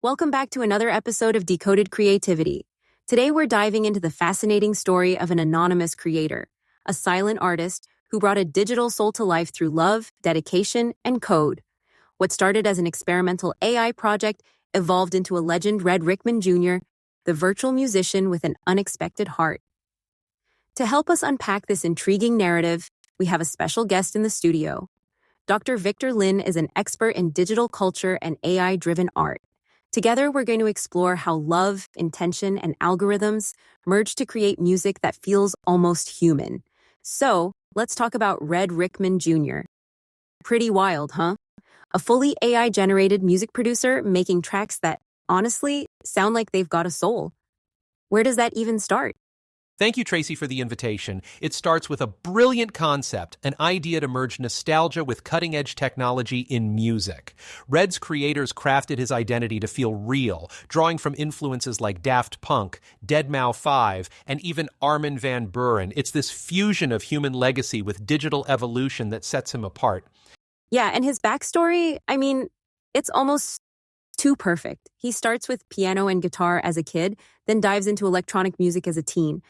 Welcome back to another episode of Decoded Creativity. Today we're diving into the fascinating story of an anonymous creator, a silent artist who brought a digital soul to life through love, dedication, and code. What started as an experimental AI project evolved into a legend, Red Rickman Jr., the virtual musician with an unexpected heart. To help us unpack this intriguing narrative, we have a special guest in the studio. Dr. Victor Lin is an expert in digital culture and AI-driven art. Together, we're going to explore how love, intention, and algorithms merge to create music that feels almost human. So, let's talk about Red Rickman Jr. Pretty wild, huh? A fully AI-generated music producer making tracks that, honestly, sound like they've got a soul. Where does that even start? Thank you, Tracy, for the invitation. It starts with a brilliant concept, an idea to merge nostalgia with cutting-edge technology in music. Red's creators crafted his identity to feel real, drawing from influences like Daft Punk, Deadmau5, and even Armin van Buuren. It's this fusion of human legacy with digital evolution that sets him apart. Yeah, and his backstory, it's almost too perfect. He starts with piano and guitar as a kid, then dives into electronic music as a teen.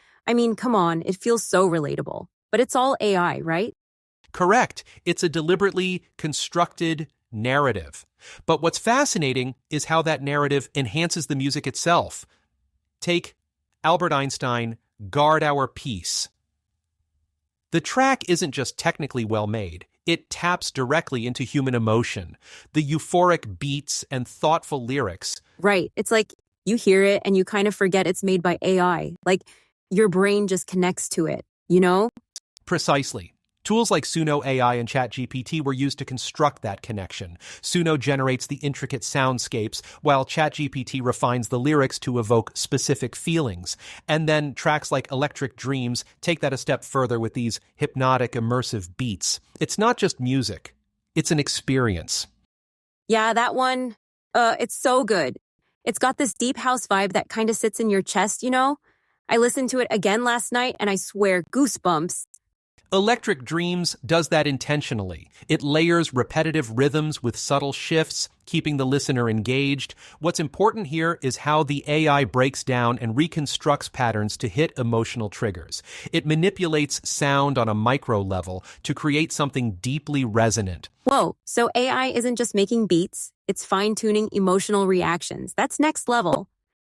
Come on, it feels so relatable. But it's all AI, right? Correct. It's a deliberately constructed narrative. But what's fascinating is how that narrative enhances the music itself. Take Albert Einstein, Guard Our Peace. The track isn't just technically well made. It taps directly into human emotion. The euphoric beats and thoughtful lyrics. Right. It's like you hear it and you kind of forget it's made by AI. Like your brain just connects to it, you know? Precisely. Tools like Suno AI and ChatGPT were used to construct that connection. Suno generates the intricate soundscapes, while ChatGPT refines the lyrics to evoke specific feelings. And then tracks like Electric Dreams take that a step further with these hypnotic, immersive beats. It's not just music. It's an experience. Yeah, that one, it's so good. It's got this deep house vibe that kind of sits in your chest, you know? I listened to it again last night and I swear, goosebumps. Electric Dreams does that intentionally. It layers repetitive rhythms with subtle shifts, keeping the listener engaged. What's important here is how the AI breaks down and reconstructs patterns to hit emotional triggers. It manipulates sound on a micro level to create something deeply resonant. Whoa, so AI isn't just making beats, it's fine-tuning emotional reactions. That's next level.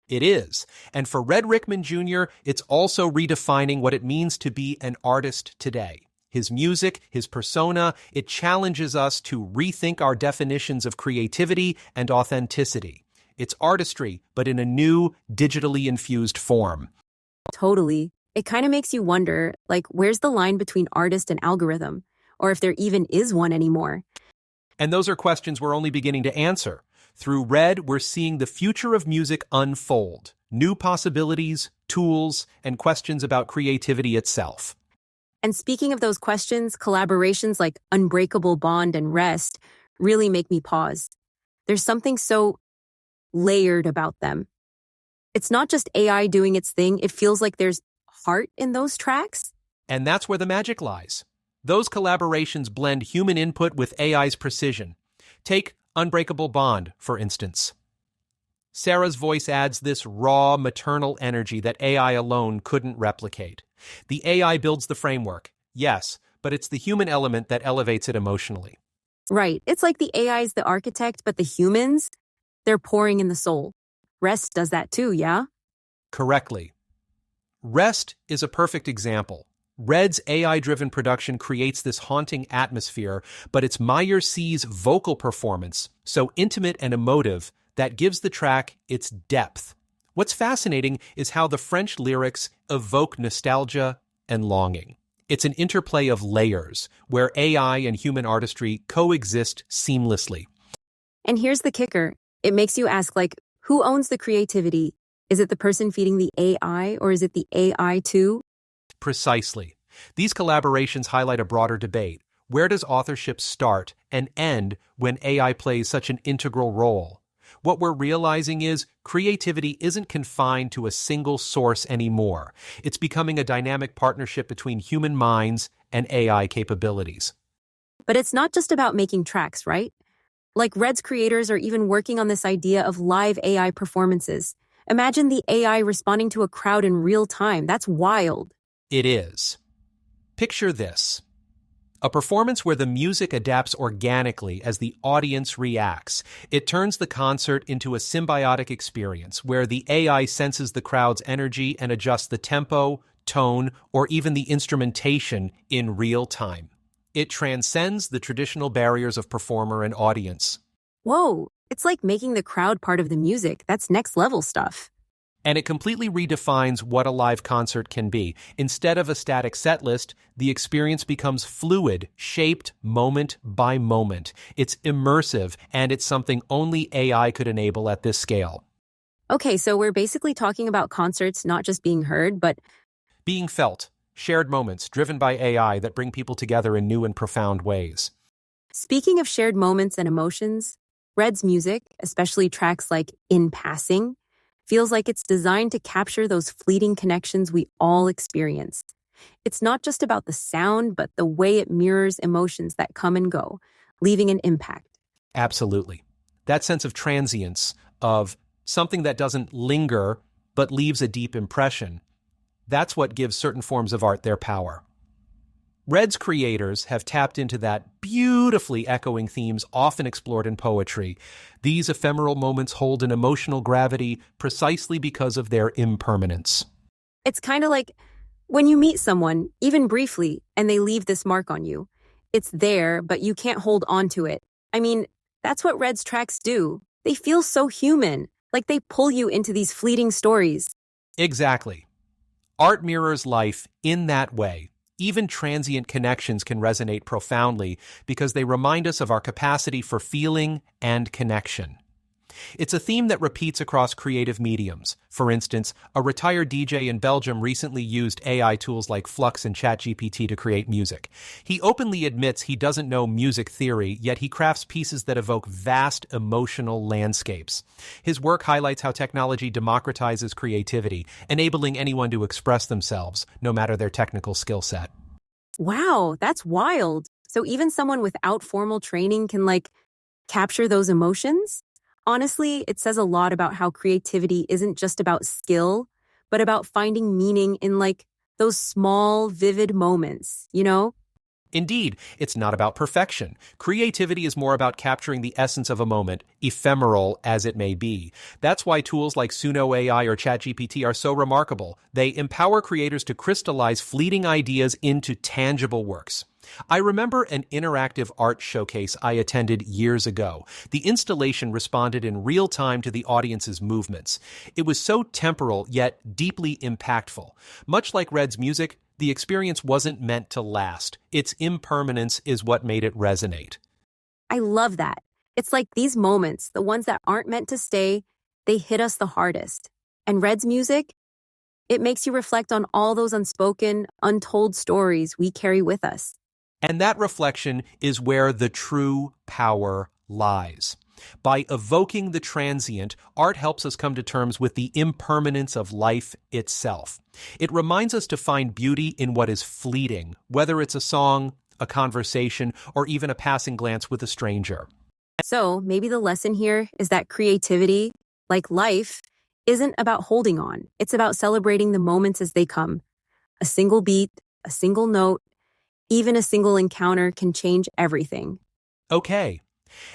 It is. And for Red Rickman Jr., it's also redefining what it means to be an artist today. His music, his persona, it challenges us to rethink our definitions of creativity and authenticity. It's artistry, but in a new, digitally infused form. Totally. It kind of makes you wonder, where's the line between artist and algorithm? Or if there even is one anymore? And those are questions we're only beginning to answer. Through Red, we're seeing the future of music unfold. New possibilities, tools, and questions about creativity itself. And speaking of those questions, collaborations like Unbreakable, Bond, and Rest really make me pause. There's something so layered about them. It's not just AI doing its thing, it feels like there's heart in those tracks. And that's where the magic lies. Those collaborations blend human input with AI's precision. Take Unbreakable Bond, for instance. Sarah's voice adds this raw, maternal energy that AI alone couldn't replicate. The AI builds the framework, yes, but it's the human element that elevates it emotionally. Right. It's like the AI's the architect, but the humans, they're pouring in the soul. Rest does that too, yeah? Correctly. Rest is a perfect example. Red's AI-driven production creates this haunting atmosphere, but it's Meyer C's vocal performance, so intimate and emotive, that gives the track its depth. What's fascinating is how the French lyrics evoke nostalgia and longing. It's an interplay of layers, where AI and human artistry coexist seamlessly. And here's the kicker. It makes you ask, who owns the creativity? Is it the person feeding the AI, or is it the AI too? Precisely. These collaborations highlight a broader debate. Where does authorship start and end when AI plays such an integral role? What we're realizing is creativity isn't confined to a single source anymore. It's becoming a dynamic partnership between human minds and AI capabilities. But it's not just about making tracks, right? Like Red's creators are even working on this idea of live AI performances. Imagine the AI responding to a crowd in real time. That's wild. It is. Picture this. A performance where the music adapts organically as the audience reacts. It turns the concert into a symbiotic experience where the AI senses the crowd's energy and adjusts the tempo, tone, or even the instrumentation in real time. It transcends the traditional barriers of performer and audience. Whoa, it's like making the crowd part of the music. That's next level stuff. And it completely redefines what a live concert can be. Instead of a static set list, the experience becomes fluid, shaped moment by moment. It's immersive, and it's something only AI could enable at this scale. Okay, so we're basically talking about concerts not just being heard, but Being felt, shared moments driven by AI that bring people together in new and profound ways. speaking of shared moments and emotions, Red's music, especially tracks like In Passing, feels like it's designed to capture those fleeting connections we all experience. It's not just about the sound, but the way it mirrors emotions that come and go, leaving an impact. Absolutely. That sense of transience, of something that doesn't linger but leaves a deep impression, that's what gives certain forms of art their power. Red's creators have tapped into that beautifully echoing themes often explored in poetry. These ephemeral moments hold an emotional gravity precisely because of their impermanence. It's kind of like when you meet someone, even briefly, and they leave this mark on you. It's there, but you can't hold on to it. I mean, that's what Red's tracks do. They feel so human, like they pull you into these fleeting stories. Exactly. Art mirrors life in that way. Even transient connections can resonate profoundly because they remind us of our capacity for feeling and connection. It's a theme that repeats across creative mediums. For instance, a retired DJ in Belgium recently used AI tools like Flux and ChatGPT to create music. He openly admits he doesn't know music theory, yet he crafts pieces that evoke vast emotional landscapes. His work highlights how technology democratizes creativity, enabling anyone to express themselves, no matter their technical skill set. Wow, that's wild. So even someone without formal training can capture those emotions? Honestly, it says a lot about how creativity isn't just about skill, but about finding meaning in those small, vivid moments, you know? Indeed, it's not about perfection. Creativity is more about capturing the essence of a moment, ephemeral as it may be. That's why tools like Suno AI or ChatGPT are so remarkable. They empower creators to crystallize fleeting ideas into tangible works. I remember an interactive art showcase I attended years ago. The installation responded in real time to the audience's movements. It was so temporal yet deeply impactful. Much like Red's music, the experience wasn't meant to last. Its impermanence is what made it resonate. I love that. It's like these moments, the ones that aren't meant to stay, they hit us the hardest. And Red's music, it makes you reflect on all those unspoken, untold stories we carry with us. And that reflection is where the true power lies. By evoking the transient, art helps us come to terms with the impermanence of life itself. It reminds us to find beauty in what is fleeting, whether it's a song, a conversation, or even a passing glance with a stranger. So maybe the lesson here is that creativity, like life, isn't about holding on. It's about celebrating the moments as they come. A single beat, a single note, even a single encounter can change everything. Okay.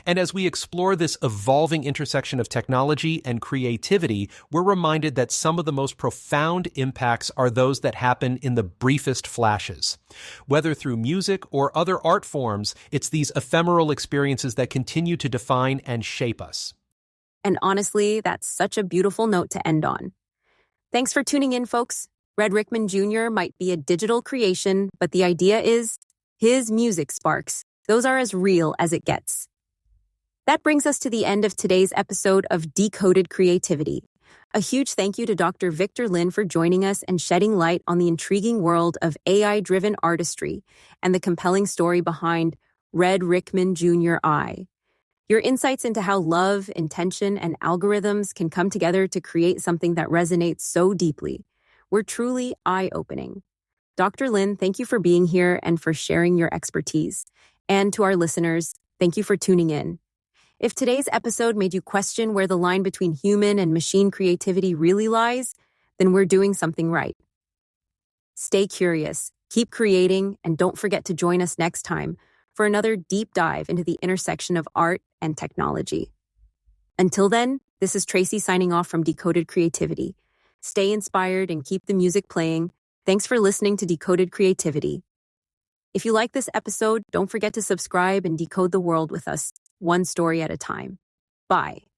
And as we explore this evolving intersection of technology and creativity, we're reminded that some of the most profound impacts are those that happen in the briefest flashes. Whether through music or other art forms, it's these ephemeral experiences that continue to define and shape us. And honestly, that's such a beautiful note to end on. Thanks for tuning in, folks. Red Rickman Jr. might be a digital creation, but the idea is his music sparks. Those are as real as it gets. That brings us to the end of today's episode of Decoded Creativity. A huge thank you to Dr. Victor Lin for joining us and shedding light on the intriguing world of AI-driven artistry and the compelling story behind Red Rickman Jr. Your insights into how love, intention, and algorithms can come together to create something that resonates so deeply were truly eye-opening. Dr. Lin, thank you for being here and for sharing your expertise. And to our listeners, thank you for tuning in. If today's episode made you question where the line between human and machine creativity really lies, then we're doing something right. Stay curious, keep creating, and don't forget to join us next time for another deep dive into the intersection of art and technology. Until then, this is Tracy signing off from Decoded Creativity. Stay inspired and keep the music playing. Thanks for listening to Decoded Creativity. If you like this episode, don't forget to subscribe and decode the world with us, one story at a time. Bye.